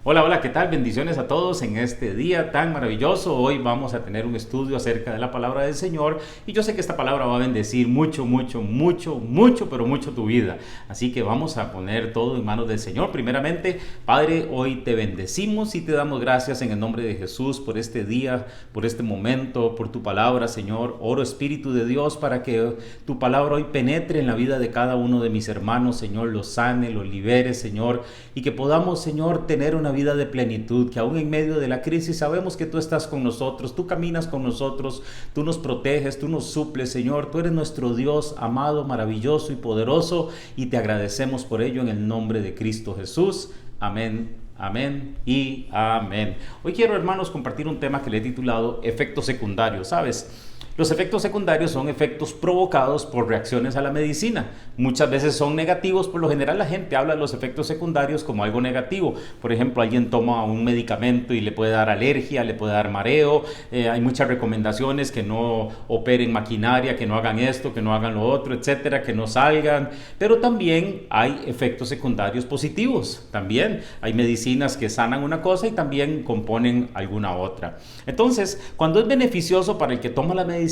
Hola, hola, ¿qué tal? Bendiciones a todos en este día tan maravilloso. Hoy vamos a tener un estudio acerca de la palabra del Señor y yo sé que esta palabra va a bendecir mucho, mucho, mucho, mucho, pero mucho tu vida. Así que vamos a poner todo en manos del Señor. Primeramente, Padre, hoy te bendecimos y te damos gracias en el nombre de Jesús por este día, por este momento, por tu palabra, Señor. Oro, Espíritu de Dios, para que tu palabra hoy penetre en la vida de cada uno de mis hermanos, Señor, los sane, los libere, Señor, y que podamos, Señor, tener una vida de plenitud, que aún en medio de la crisis sabemos que tú estás con nosotros, tú caminas con nosotros, tú nos proteges, tú nos suples, Señor, tú eres nuestro Dios amado, maravilloso y poderoso, y te agradecemos por ello en el nombre de Cristo Jesús. Amén. Amén y amén. Hoy quiero, hermanos, compartir un tema que le he titulado efectos secundarios. ¿Sabes? Los efectos secundarios son efectos provocados por reacciones a la medicina. Muchas veces son negativos. Por lo general la gente habla de los efectos secundarios como algo negativo. Por ejemplo, alguien toma un medicamento y le puede dar alergia, le puede dar mareo. Hay muchas recomendaciones: que no operen maquinaria, que no hagan esto, que no hagan lo otro, etcétera, que no salgan. Pero también hay efectos secundarios positivos. También hay medicinas que sanan una cosa y también componen alguna otra. Entonces, cuando es beneficioso para el que toma la medicina,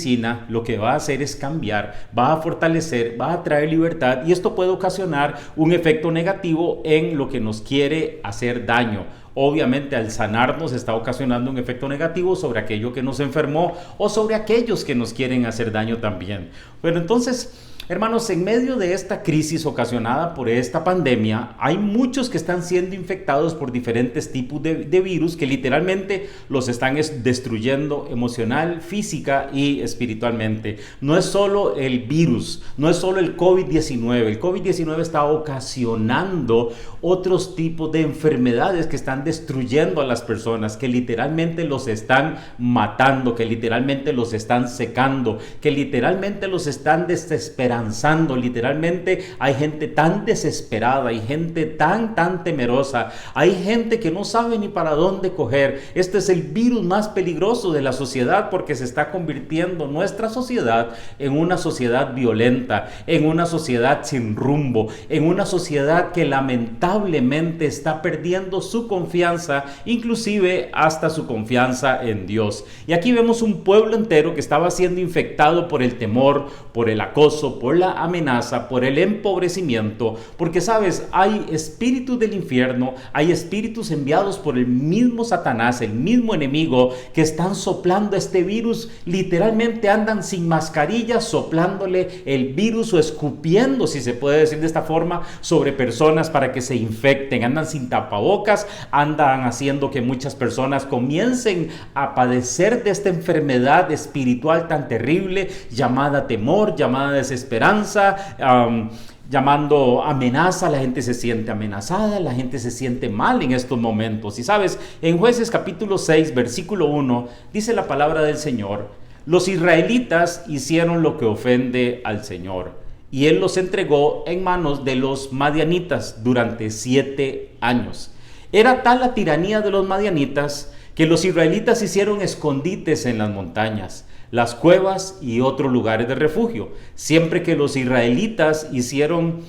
lo que va a hacer es cambiar, va a fortalecer, va a traer libertad, y esto puede ocasionar un efecto negativo en lo que nos quiere hacer daño. Obviamente, al sanarnos está ocasionando un efecto negativo sobre aquello que nos enfermó o sobre aquellos que nos quieren hacer daño también. Pero entonces, hermanos, en medio de esta crisis ocasionada por esta pandemia, hay muchos que están siendo infectados por diferentes tipos de virus que literalmente los están destruyendo emocional, física y espiritualmente. No es solo el virus, no es solo el COVID-19. El COVID-19 está ocasionando otros tipos de enfermedades que están destruyendo a las personas, que literalmente los están matando, que literalmente los están secando, que literalmente los están desesperando. Literalmente hay gente tan desesperada, hay gente tan temerosa, hay gente que no sabe ni para dónde coger. Este es el virus más peligroso de la sociedad, porque se está convirtiendo nuestra sociedad en una sociedad violenta, en una sociedad sin rumbo, en una sociedad que lamentablemente está perdiendo su confianza, inclusive hasta su confianza en Dios. Y aquí vemos un pueblo entero que estaba siendo infectado por el temor, por el acoso, por la amenaza, por el empobrecimiento, porque sabes, hay espíritus del infierno, hay espíritus enviados por el mismo Satanás, el mismo enemigo, que están soplando este virus. Literalmente andan sin mascarilla, soplándole el virus o escupiendo, si se puede decir de esta forma, sobre personas para que se infecten. Andan sin tapabocas, andan haciendo que muchas personas comiencen a padecer de esta enfermedad espiritual tan terrible, llamada temor, llamada desesperanza, llamando amenaza. La gente se siente amenazada, la gente se siente mal en estos momentos. Y sabes, en Jueces capítulo 6, versículo 1, dice la palabra del Señor: los israelitas hicieron lo que ofende al Señor, y Él los entregó en manos de los madianitas durante 7 años. Era tal la tiranía de los madianitas que los israelitas hicieron escondites en las montañas, las cuevas y otros lugares de refugio. Siempre que los israelitas hicieron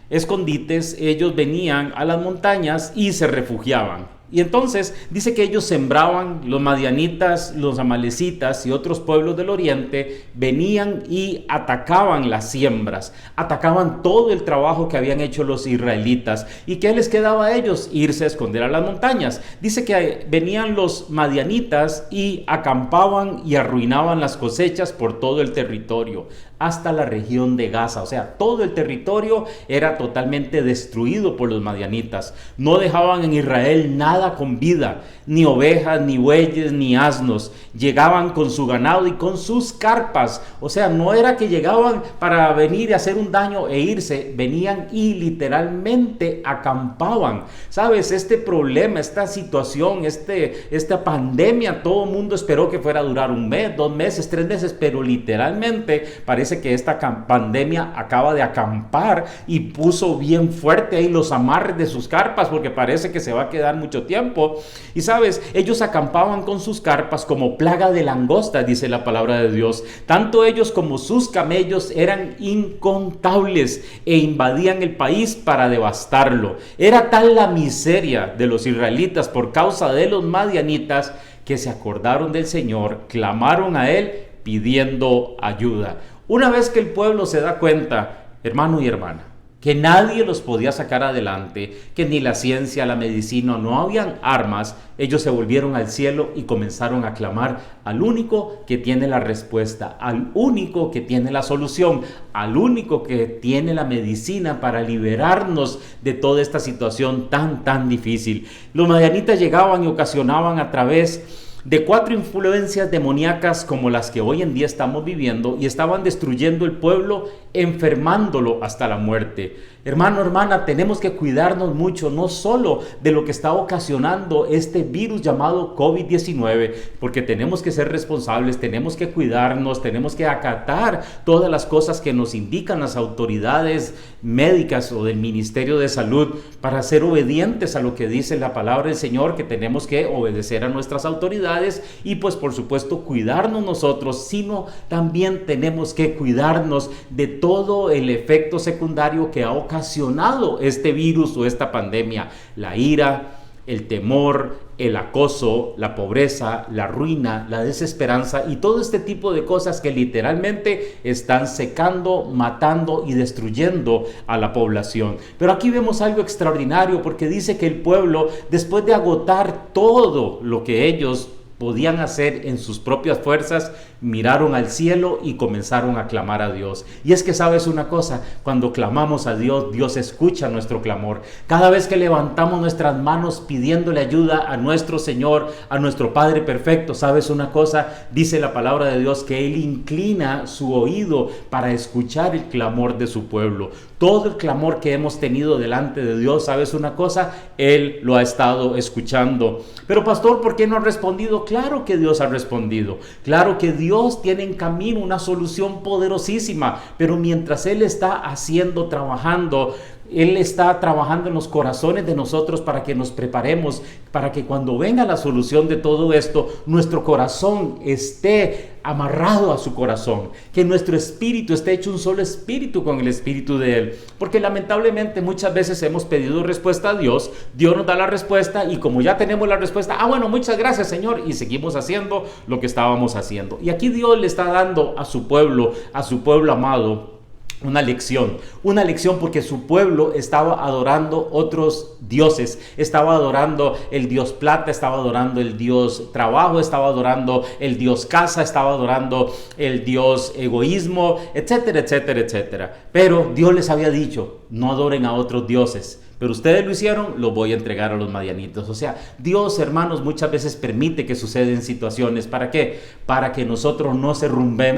escondites, ellos venían a las montañas y se refugiaban. Y entonces dice que ellos sembraban, los madianitas, los amalecitas y otros pueblos del oriente venían y atacaban las siembras, atacaban todo el trabajo que habían hecho los israelitas. ¿Y qué les quedaba a ellos? Irse a esconder a las montañas. Dice que venían los madianitas y acampaban y arruinaban las cosechas por todo el territorio, hasta la región de Gaza. O sea, todo el territorio era totalmente destruido por los madianitas. No dejaban en Israel nada con vida, ni ovejas, ni bueyes, ni asnos. Llegaban con su ganado y con sus carpas. O sea, no era que llegaban para venir y hacer un daño e irse. Venían y literalmente acampaban. ¿Sabes? Este problema, esta situación, esta pandemia, todo el mundo esperó que fuera a durar 1 mes, 2 meses, 3 meses, pero literalmente parece que esta pandemia acaba de acampar y puso bien fuerte ahí los amarres de sus carpas, porque parece que se va a quedar mucho tiempo. tiempo. Y sabes, ellos acampaban con sus carpas como plaga de langostas, dice la palabra de Dios. Tanto ellos como sus camellos eran incontables e invadían el país para devastarlo. Era tal la miseria de los israelitas por causa de los madianitas que se acordaron del Señor, clamaron a Él pidiendo ayuda. Una vez que el pueblo se da cuenta, hermano y hermana, que nadie los podía sacar adelante, que ni la ciencia, la medicina, no habían armas, ellos se volvieron al cielo y comenzaron a clamar al único que tiene la respuesta, al único que tiene la solución, al único que tiene la medicina para liberarnos de toda esta situación tan difícil. Los madianitas llegaban y ocasionaban a través de 4 influencias demoníacas como las que hoy en día estamos viviendo, y estaban destruyendo el pueblo, enfermándolo hasta la muerte. Hermano, hermana, tenemos que cuidarnos mucho, no solo de lo que está ocasionando este virus llamado COVID-19, porque tenemos que ser responsables, tenemos que cuidarnos, tenemos que acatar todas las cosas que nos indican las autoridades médicas o del Ministerio de Salud para ser obedientes a lo que dice la palabra del Señor, que tenemos que obedecer a nuestras autoridades y pues por supuesto cuidarnos nosotros, sino también tenemos que cuidarnos de todo el efecto secundario que ha ocasionado este virus o esta pandemia: la ira, el temor, el acoso, la pobreza, la ruina, la desesperanza y todo este tipo de cosas que literalmente están secando, matando y destruyendo a la población. Pero aquí vemos algo extraordinario, porque dice que el pueblo, después de agotar todo lo que ellos podían hacer en sus propias fuerzas, miraron al cielo y comenzaron a clamar a Dios. Y es que sabes una cosa, cuando clamamos a Dios, Dios escucha nuestro clamor. Cada vez que levantamos nuestras manos pidiéndole ayuda a nuestro Señor, a nuestro Padre perfecto, sabes una cosa, dice la palabra de Dios que Él inclina su oído para escuchar el clamor de su pueblo. Todo el clamor que hemos tenido delante de Dios, sabes una cosa, Él lo ha estado escuchando. Pero pastor, ¿por qué no ha respondido? Claro que Dios ha respondido. Claro que Dios tiene en camino una solución poderosísima, pero mientras Él está haciendo, trabajando, Él está trabajando en los corazones de nosotros para que nos preparemos, para que cuando venga la solución de todo esto, nuestro corazón esté amarrado a su corazón, que nuestro espíritu esté hecho un solo espíritu con el espíritu de Él, porque lamentablemente muchas veces hemos pedido respuesta a Dios, Dios nos da la respuesta y como ya tenemos la respuesta, bueno, muchas gracias Señor, y seguimos haciendo lo que estábamos haciendo. Y aquí Dios le está dando a su pueblo amado, una lección porque su pueblo estaba adorando otros dioses, estaba adorando el Dios plata, estaba adorando el Dios trabajo, estaba adorando el Dios casa, estaba adorando el Dios egoísmo, etcétera, etcétera, etcétera. Pero Dios les había dicho, no adoren a otros dioses. Pero ustedes lo hicieron, lo voy a entregar a los madianitos. O sea, Dios, hermanos, muchas veces permite que suceden situaciones. ¿Para qué? Para que nosotros no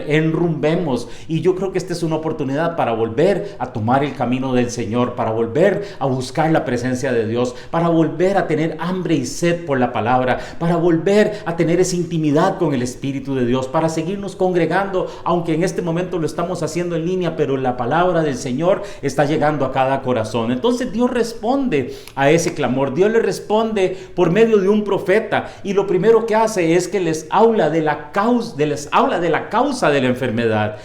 enrumbemos. Y yo creo que esta es una oportunidad para volver a tomar el camino del Señor, para volver a buscar la presencia de Dios, para volver a tener hambre y sed por la palabra, para volver a tener esa intimidad con el Espíritu de Dios, para seguirnos congregando, aunque en este momento lo estamos haciendo en línea, pero la palabra del Señor está llegando a cada corazón. Entonces Dios responde a ese clamor. Dios le responde por medio de un profeta, y lo primero que hace es que les habla de la causa de la enfermedad.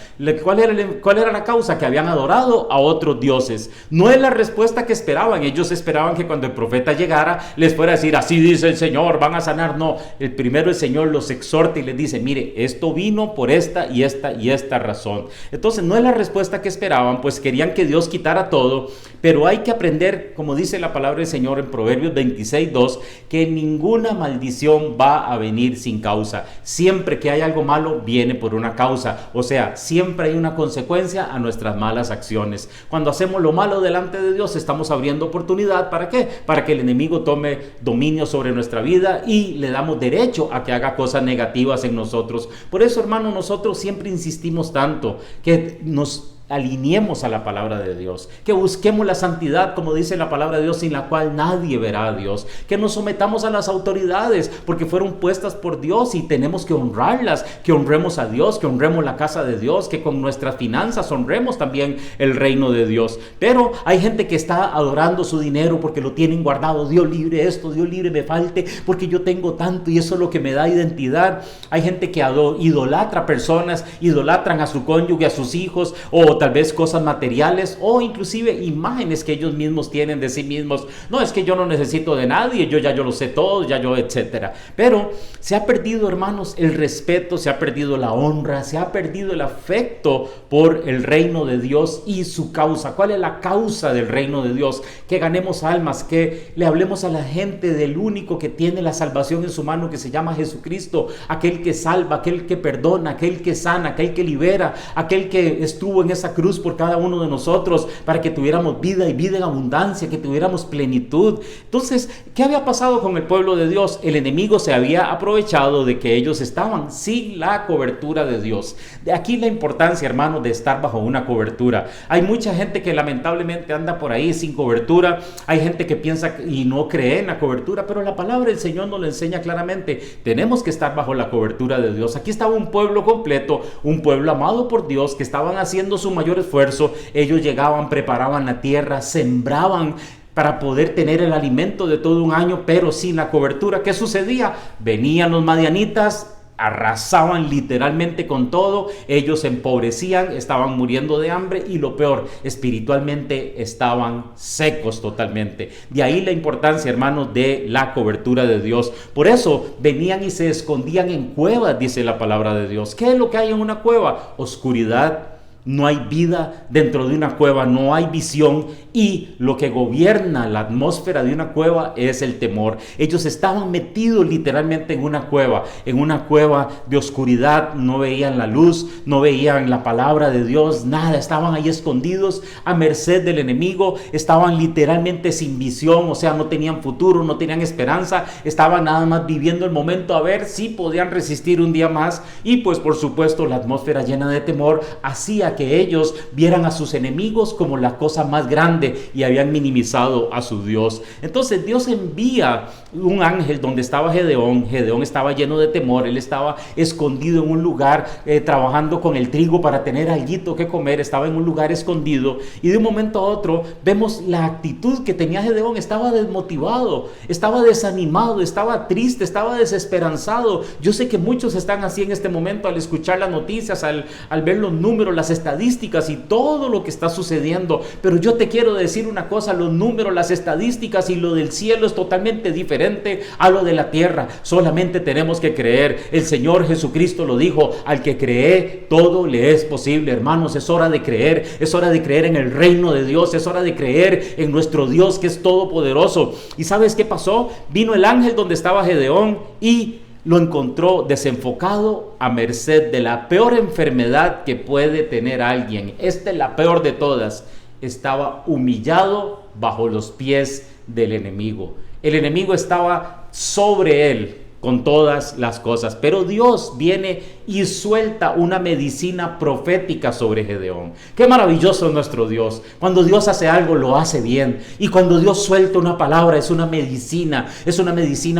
¿Cuál era la causa? Que habían adorado a otros dioses. No es la respuesta que esperaban. Ellos esperaban que cuando el profeta llegara les fuera a decir, así dice el Señor, van a sanar. No, el Señor los exhorta y les dice, mire, esto vino por esta y esta razón. Entonces no es la respuesta que esperaban, pues querían que Dios quitara todo, pero hay que aprender, como dice la palabra del Señor en Proverbios 26:2, que ninguna maldición va a venir sin causa. Siempre que hay algo malo, viene por una causa. O sea, siempre hay una consecuencia a nuestras malas acciones. Cuando hacemos lo malo delante de Dios, estamos abriendo oportunidad. ¿Para qué? Para que el enemigo tome dominio sobre nuestra vida y le damos derecho a que haga cosas negativas en nosotros. Por eso, hermano, nosotros siempre insistimos tanto que nos alineemos a la palabra de Dios, que busquemos la santidad, como dice la palabra de Dios, sin la cual nadie verá a Dios, que nos sometamos a las autoridades, porque fueron puestas por Dios y tenemos que honrarlas, que honremos a Dios, que honremos la casa de Dios, que con nuestras finanzas honremos también el reino de Dios. Pero hay gente que está adorando su dinero porque lo tienen guardado. Dios libre esto, Dios libre me falte, porque yo tengo tanto y eso es lo que me da identidad. Hay gente que idolatra personas, idolatran a su cónyuge, a sus hijos, o tal vez cosas materiales, o inclusive imágenes que ellos mismos tienen de sí mismos. No, es que yo no necesito de nadie, yo lo sé todo, etcétera. Pero se ha perdido, hermanos, el respeto, se ha perdido la honra, se ha perdido el afecto por el reino de Dios y su causa. ¿Cuál es la causa del reino de Dios? Que ganemos almas, que le hablemos a la gente del único que tiene la salvación en su mano, que se llama Jesucristo, aquel que salva, aquel que perdona, aquel que sana, aquel que libera, aquel que estuvo en esa cruz por cada uno de nosotros para que tuviéramos vida y vida en abundancia, que tuviéramos plenitud. Entonces, ¿qué había pasado con el pueblo de Dios? El enemigo se había aprovechado de que ellos estaban sin la cobertura de Dios. De aquí la importancia, hermanos, de estar bajo una cobertura. Hay mucha gente que lamentablemente anda por ahí sin cobertura. Hay gente que piensa y no cree en la cobertura, pero la palabra del Señor nos lo enseña claramente. Tenemos que estar bajo la cobertura de Dios. Aquí estaba un pueblo completo, un pueblo amado por Dios, que estaban haciendo su mayor esfuerzo. Ellos llegaban, preparaban la tierra, sembraban para poder tener el alimento de todo un año, pero sin la cobertura. ¿Qué sucedía? Venían los madianitas, arrasaban literalmente con todo, ellos se empobrecían, estaban muriendo de hambre y lo peor, espiritualmente estaban secos totalmente. De ahí la importancia, hermanos, de la cobertura de Dios. Por eso venían y se escondían en cuevas, dice la palabra de Dios. ¿Qué es lo que hay en una cueva? Oscuridad. No hay vida dentro de una cueva, no hay visión, y lo que gobierna la atmósfera de una cueva es el temor. Ellos estaban metidos literalmente en una cueva de oscuridad, no veían la luz, no veían la palabra de Dios, nada, estaban ahí escondidos a merced del enemigo, estaban literalmente sin visión, o sea, no tenían futuro, no tenían esperanza, estaban nada más viviendo el momento a ver si podían resistir un día más, y pues por supuesto la atmósfera llena de temor hacía que ellos vieran a sus enemigos como la cosa más grande y habían minimizado a su Dios. Entonces Dios envía un ángel donde estaba Gedeón. Gedeón estaba lleno de temor, él estaba escondido en un lugar trabajando con el trigo para tener alguito que comer, estaba en un lugar escondido, y de un momento a otro vemos la actitud que tenía Gedeón. Estaba desmotivado, estaba desanimado, estaba triste, estaba desesperanzado. Yo sé que muchos están así en este momento al escuchar las noticias, al ver los números, las estadísticas y todo lo que está sucediendo, pero yo te quiero decir una cosa: los números, las estadísticas y lo del cielo es totalmente diferente a lo de la tierra. Solamente tenemos que creer. El Señor Jesucristo lo dijo: al que cree, todo le es posible. Hermanos, es hora de creer, es hora de creer en el reino de Dios, es hora de creer en nuestro Dios que es todopoderoso. ¿Y sabes qué pasó? Vino el ángel donde estaba Gedeón y lo encontró desenfocado a merced de la peor enfermedad que puede tener alguien. Esta es la peor de todas. Estaba humillado bajo los pies del enemigo. El enemigo estaba sobre él con todas las cosas, pero Dios viene y suelta una medicina profética sobre Gedeón. Qué maravilloso es nuestro Dios. Cuando Dios hace algo, lo hace bien, y cuando Dios suelta una palabra, es una medicina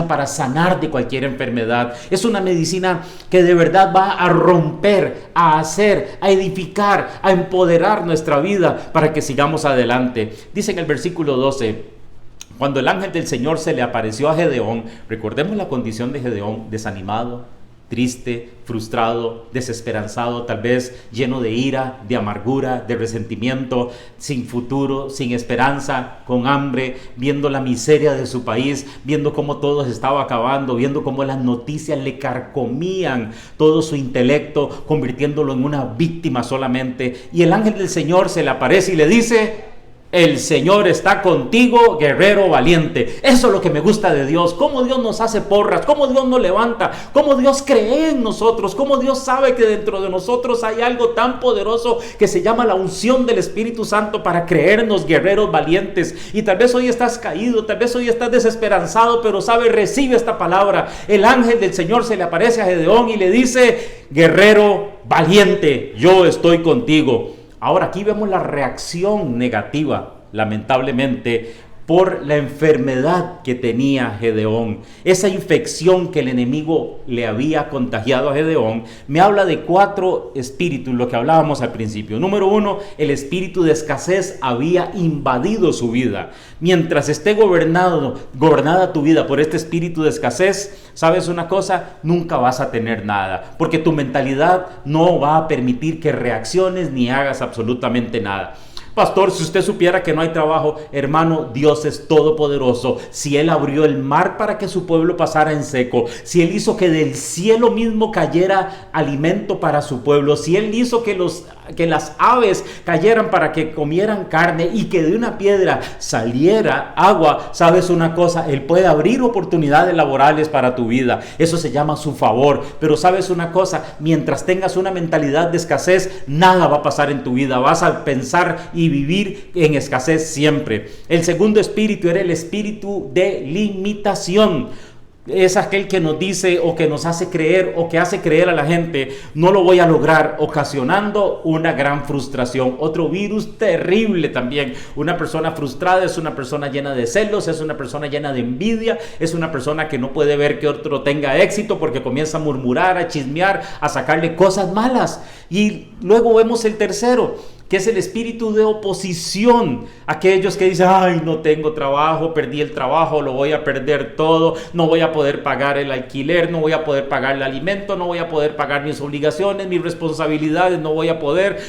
para sanar de cualquier enfermedad, es una medicina que de verdad va a romper, a hacer, a edificar, a empoderar nuestra vida para que sigamos adelante. Dice en el versículo 12: cuando el ángel del Señor se le apareció a Gedeón, recordemos la condición de Gedeón: desanimado, triste, frustrado, desesperanzado, tal vez lleno de ira, de amargura, de resentimiento, sin futuro, sin esperanza, con hambre, viendo la miseria de su país, viendo cómo todo se estaba acabando, viendo cómo las noticias le carcomían todo su intelecto, convirtiéndolo en una víctima solamente. Y el ángel del Señor se le aparece y le dice: el Señor está contigo, guerrero valiente. Eso es lo que me gusta de Dios. Cómo Dios nos hace porras, cómo Dios nos levanta, cómo Dios cree en nosotros, cómo Dios sabe que dentro de nosotros hay algo tan poderoso que se llama la unción del Espíritu Santo para creernos guerreros valientes. Y tal vez hoy estás caído, tal vez hoy estás desesperanzado, pero sabe, recibe esta palabra. El ángel del Señor se le aparece a Gedeón y le dice: guerrero valiente, yo estoy contigo. Ahora aquí vemos la reacción negativa, lamentablemente, por la enfermedad que tenía Gedeón. Esa infección que el enemigo le había contagiado a Gedeón, me habla de 4 espíritus, lo que hablábamos al principio. Número 1, el espíritu de escasez había invadido su vida. Mientras esté gobernada tu vida por este espíritu de escasez, ¿sabes una cosa? Nunca vas a tener nada, porque tu mentalidad no va a permitir que reacciones ni hagas absolutamente nada. Pastor, si usted supiera que no hay trabajo, hermano, Dios es todopoderoso. Si Él abrió el mar para que su pueblo pasara en seco, si Él hizo que del cielo mismo cayera alimento para su pueblo, si Él hizo que las aves cayeran para que comieran carne y que de una piedra saliera agua, ¿sabes una cosa? Él puede abrir oportunidades laborales para tu vida. Eso se llama su favor. Pero ¿sabes una cosa? Mientras tengas una mentalidad de escasez, nada va a pasar en tu vida. Vas a pensar y vivir en escasez siempre. El segundo espíritu era el espíritu de limitación. Es aquel que nos dice o que nos hace creer o que hace creer a la gente, no lo voy a lograr, ocasionando una gran frustración. Otro virus terrible también. Una persona frustrada es una persona llena de celos, es una persona llena de envidia, es una persona que no puede ver que otro tenga éxito porque comienza a murmurar, a chismear, a sacarle cosas malas. Y luego vemos el tercero, que es el espíritu de oposición. Aquellos que dicen, ay, no tengo trabajo, perdí el trabajo, lo voy a perder todo, no voy a poder pagar el alquiler, no voy a poder pagar el alimento, no voy a poder pagar mis obligaciones, mis responsabilidades, no voy a poder,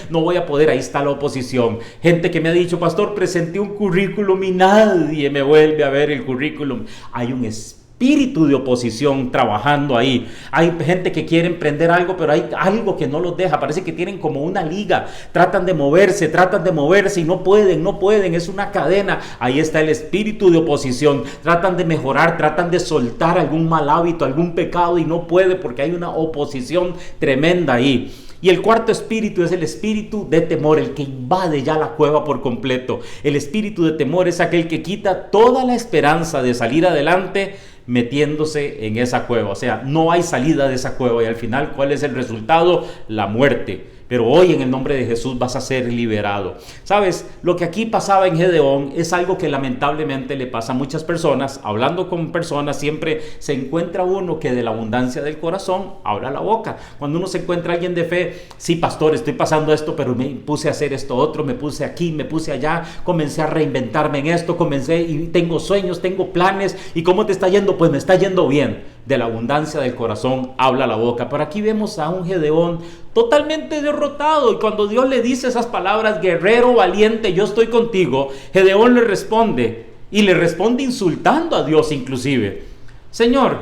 ahí está la oposición. Gente que me ha dicho, pastor, presenté un currículum y nadie me vuelve a ver el currículum. Hay un espíritu de oposición trabajando ahí. Hay gente que quiere emprender algo, pero hay algo que no los deja. Parece que tienen como una liga. Tratan de moverse y no pueden. Es una cadena. Ahí está el espíritu de oposición. Tratan de mejorar, tratan de soltar algún mal hábito, algún pecado y no puede porque hay una oposición tremenda ahí. Y el cuarto espíritu es el espíritu de temor, el que invade ya la cueva por completo. El espíritu de temor es aquel que quita toda la esperanza de salir adelante metiéndose en esa cueva. O sea, no hay salida de esa cueva y al final, ¿cuál es el resultado? La muerte. Pero hoy en el nombre de Jesús vas a ser liberado. ¿Sabes? Lo que aquí pasaba en Gedeón es algo que lamentablemente le pasa a muchas personas. Hablando con personas siempre se encuentra uno que de la abundancia del corazón habla la boca. Cuando uno se encuentra alguien de fe, sí, pastor, estoy pasando esto, pero me puse a hacer esto otro, me puse aquí, me puse allá, comencé a reinventarme en esto, y tengo sueños, tengo planes. ¿Y cómo te está yendo? Pues me está yendo bien. De la abundancia del corazón habla la boca. Pero aquí vemos a un Gedeón totalmente derrotado, y cuando Dios le dice esas palabras, guerrero valiente, yo estoy contigo, Gedeón le responde, y le responde insultando a Dios inclusive. Señor,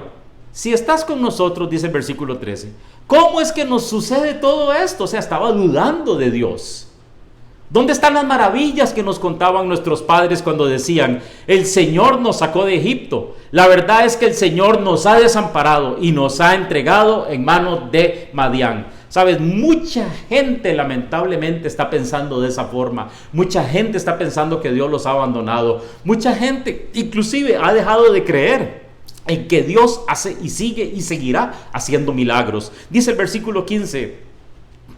si estás con nosotros, dice el versículo 13, ¿cómo es que nos sucede todo esto? O sea, estaba dudando de Dios. ¿Dónde están las maravillas que nos contaban nuestros padres cuando decían, el Señor nos sacó de Egipto? La verdad es que el Señor nos ha desamparado y nos ha entregado en manos de Madián. Sabes, mucha gente lamentablemente está pensando de esa forma. Mucha gente está pensando que Dios los ha abandonado. Mucha gente inclusive ha dejado de creer en que Dios hace y sigue y seguirá haciendo milagros. Dice el versículo 15,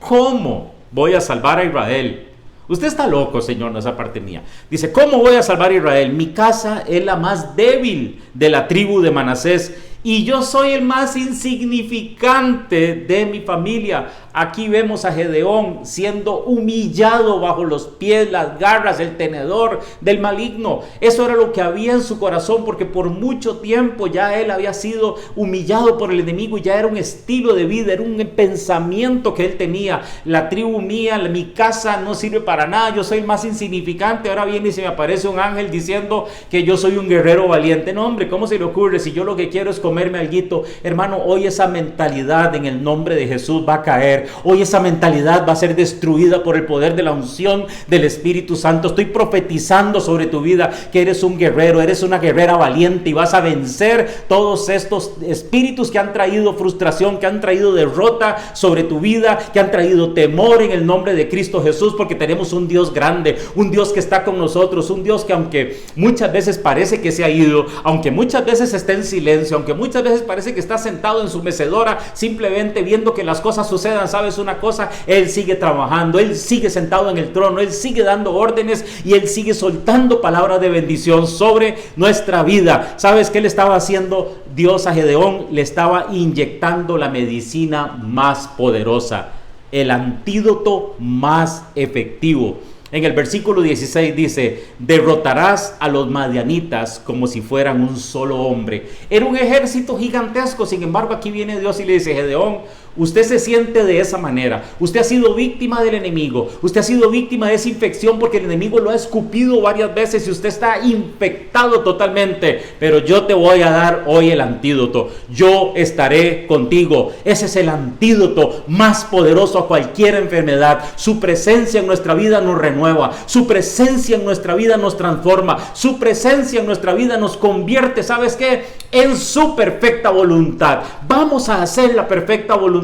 ¿cómo voy a salvar a Israel? Usted está loco, Señor, no, esa parte mía. Dice, ¿cómo voy a salvar a Israel? Mi casa es la más débil de la tribu de Manasés y yo soy el más insignificante de mi familia. Aquí vemos a Gedeón siendo humillado bajo los pies, las garras, el tenedor del maligno. Eso era lo que había en su corazón, porque por mucho tiempo ya él había sido humillado por el enemigo y ya era un estilo de vida, era un pensamiento que él tenía. La tribu mía, mi casa no sirve para nada, yo soy el más insignificante. Ahora viene y se me aparece un ángel diciendo que yo soy un guerrero valiente. No, hombre, ¿cómo se le ocurre? Si yo lo que quiero es comerme alguito. Hermano, hoy esa mentalidad en el nombre de Jesús va a caer. Hoy esa mentalidad va a ser destruida por el poder de la unción del Espíritu Santo. Estoy profetizando sobre tu vida que eres un guerrero, eres una guerrera valiente y vas a vencer todos estos espíritus que han traído frustración, que han traído derrota sobre tu vida, que han traído temor en el nombre de Cristo Jesús, porque tenemos un Dios grande, un Dios que está con nosotros, un Dios que aunque muchas veces parece que se ha ido, aunque muchas veces está en silencio, aunque muchas veces parece que está sentado en su mecedora simplemente viendo que las cosas sucedan ¿sabes una cosa? Él sigue trabajando, Él sigue sentado en el trono, Él sigue dando órdenes y Él sigue soltando palabras de bendición sobre nuestra vida. ¿Sabes qué le estaba haciendo Dios a Gedeón? Le estaba inyectando la medicina más poderosa, el antídoto más efectivo. En el versículo 16 dice: derrotarás a los madianitas como si fueran un solo hombre. Era un ejército gigantesco. Sin embargo, aquí viene Dios y le dice: Gedeón, usted se siente de esa manera, usted ha sido víctima del enemigo, usted ha sido víctima de esa infección porque el enemigo lo ha escupido varias veces y usted está infectado totalmente, pero yo te voy a dar hoy el antídoto. Yo estaré contigo. Ese es el antídoto más poderoso a cualquier enfermedad. Su presencia en nuestra vida nos renueva, su presencia en nuestra vida nos transforma, su presencia en nuestra vida nos convierte, ¿sabes qué? En su perfecta voluntad. Vamos a hacer la perfecta voluntad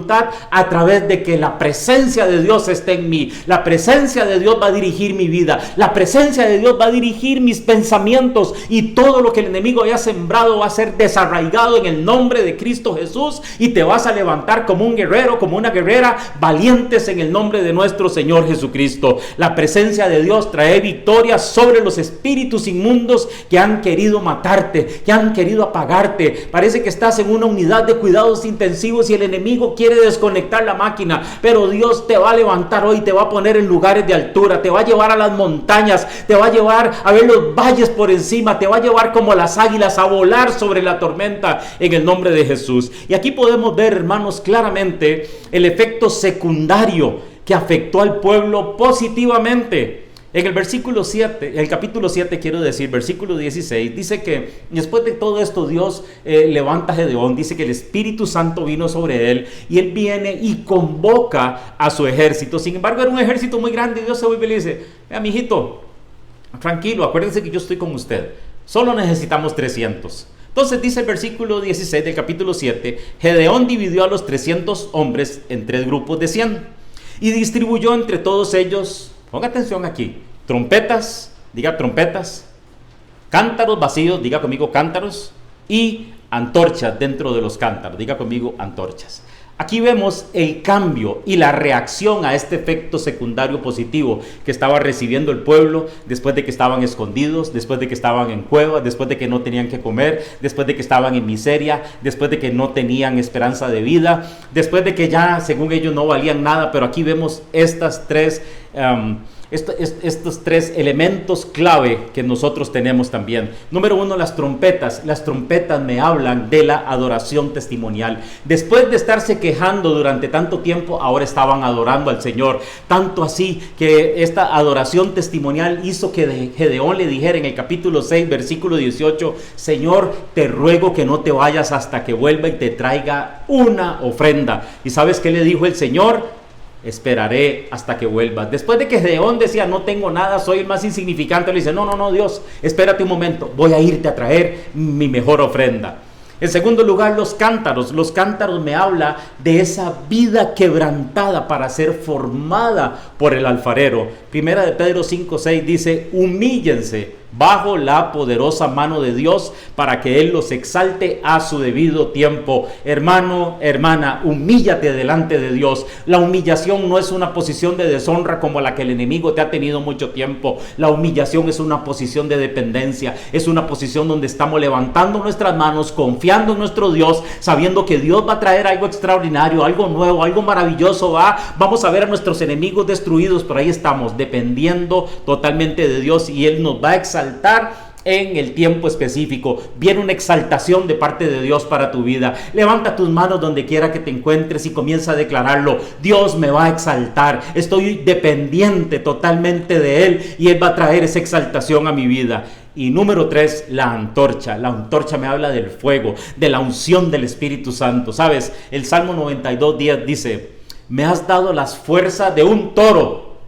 a través de que la presencia de Dios esté en mí. La presencia de Dios va a dirigir mi vida, la presencia de Dios va a dirigir mis pensamientos, y todo lo que el enemigo haya sembrado va a ser desarraigado en el nombre de Cristo Jesús, y te vas a levantar como un guerrero, como una guerrera, valientes en el nombre de nuestro Señor Jesucristo. La presencia de Dios trae victoria sobre los espíritus inmundos que han querido matarte, que han querido apagarte. Parece que estás en una unidad de cuidados intensivos y el enemigo quiere desconectar la máquina, pero Dios te va a levantar hoy, te va a poner en lugares de altura, te va a llevar a las montañas, te va a llevar a ver los valles por encima, te va a llevar como las águilas a volar sobre la tormenta en el nombre de Jesús. Y aquí podemos ver, hermanos, claramente el efecto secundario que afectó al pueblo positivamente. En el versículo 7, el capítulo 7 quiero decir, versículo 16, dice que después de todo esto Dios levanta a Gedeón, dice que el Espíritu Santo vino sobre él y él viene y convoca a su ejército. Sin embargo, era un ejército muy grande y Dios se vuelve y le dice: vea, mijito, tranquilo, acuérdense que yo estoy con usted, solo necesitamos 300. Entonces dice el versículo 16 del capítulo 7, Gedeón dividió a los 300 hombres en 3 grupos de 100 y distribuyó entre todos ellos, ponga atención aquí, trompetas, diga trompetas, cántaros vacíos, diga conmigo cántaros, y antorchas dentro de los cántaros, diga conmigo antorchas. Aquí vemos el cambio y la reacción a este efecto secundario positivo que estaba recibiendo el pueblo después de que estaban escondidos, después de que estaban en cuevas, después de que no tenían que comer, después de que estaban en miseria, después de que no tenían esperanza de vida, después de que ya según ellos no valían nada. Pero aquí vemos estos tres elementos clave que nosotros tenemos también. Número 1, las trompetas. Las trompetas me hablan de la adoración testimonial. Después de estarse quejando durante tanto tiempo, ahora estaban adorando al Señor. Tanto así que esta adoración testimonial hizo que Gedeón le dijera en el capítulo 6, versículo 18: Señor, te ruego que no te vayas hasta que vuelva y te traiga una ofrenda. ¿Y sabes qué le dijo el Señor? Esperaré hasta que vuelvas. Después de que Gedeón decía: no tengo nada, soy el más insignificante, le dice: no, Dios, espérate un momento, voy a irte a traer mi mejor ofrenda. En segundo lugar, los cántaros. Los cántaros me habla de esa vida quebrantada para ser formada por el alfarero. Primera de Pedro 5:6 dice: humíllense bajo la poderosa mano de Dios para que Él los exalte a su debido tiempo. Hermano, hermana, humíllate delante de Dios. La humillación no es una posición de deshonra como la que el enemigo te ha tenido mucho tiempo. La humillación es una posición de dependencia, es una posición donde estamos levantando nuestras manos, confiando en nuestro Dios, sabiendo que Dios va a traer algo extraordinario, algo nuevo, algo maravilloso. Vamos a ver a nuestros enemigos destruidos, pero ahí estamos dependiendo totalmente de Dios y Él nos va a exaltar en el tiempo específico. Viene una exaltación de parte de Dios para tu vida. Levanta tus manos donde quiera que te encuentres y comienza a declararlo: Dios me va a exaltar, estoy dependiente totalmente de Él y Él va a traer esa exaltación a mi vida. Y número 3, la antorcha. La antorcha me habla del fuego, de la unción del Espíritu Santo. Sabes, el Salmo 92:10 dice: me has dado las fuerzas de un toro,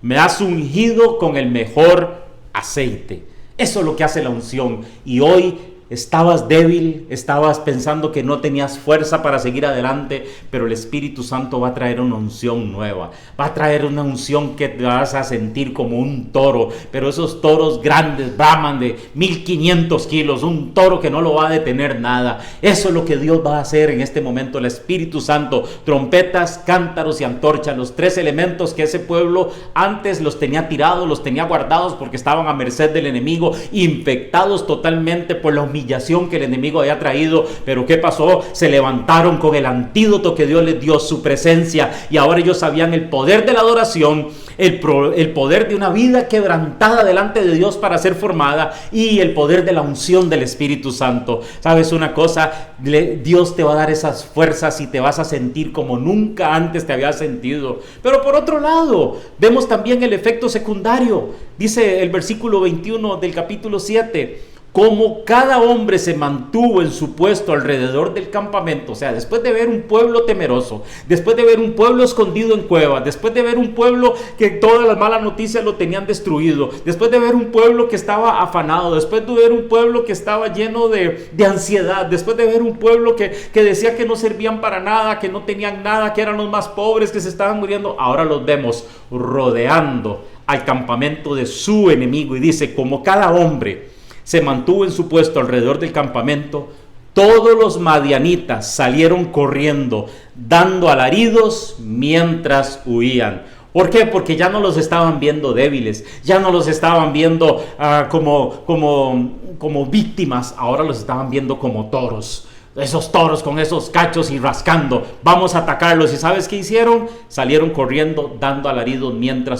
me has ungido con el mejor aceite. Eso es lo que hace la unción. Y hoy estabas débil, estabas pensando que no tenías fuerza para seguir adelante, pero el Espíritu Santo va a traer una unción nueva, va a traer una unción que te vas a sentir como un toro, pero esos toros grandes, braman de 1500 kilos, un toro que no lo va a detener nada. Eso es lo que Dios va a hacer en este momento, el Espíritu Santo. Trompetas, cántaros y antorchas, los tres elementos que ese pueblo antes los tenía tirados, los tenía guardados porque estaban a merced del enemigo, infectados totalmente por la humillación que el enemigo había traído. Pero ¿qué pasó? Se levantaron con el antídoto que Dios les dio, su presencia, y ahora ellos sabían el poder de la adoración, el poder de una vida quebrantada delante de Dios para ser formada, y el poder de la unción del Espíritu Santo. ¿Sabes una cosa? Dios te va a dar esas fuerzas y te vas a sentir como nunca antes te habías sentido. Pero por otro lado, vemos también el efecto secundario. Dice el versículo 21 del capítulo 7: como cada hombre se mantuvo en su puesto alrededor del campamento. O sea, después de ver un pueblo temeroso, después de ver un pueblo escondido en cuevas, después de ver un pueblo que todas las malas noticias lo tenían destruido, después de ver un pueblo que estaba afanado, después de ver un pueblo que estaba lleno de ansiedad, después de ver un pueblo que decía que no servían para nada, que no tenían nada, que eran los más pobres, que se estaban muriendo, ahora los vemos rodeando al campamento de su enemigo. Y dice: como cada hombre se mantuvo en su puesto alrededor del campamento, todos los madianitas salieron corriendo, dando alaridos mientras huían. ¿Por qué? Porque ya no los estaban viendo débiles, ya no los estaban viendo como víctimas, ahora los estaban viendo como toros. Esos toros con esos cachos y rascando, vamos a atacarlos. ¿Y sabes qué hicieron? Salieron corriendo, dando alaridos mientras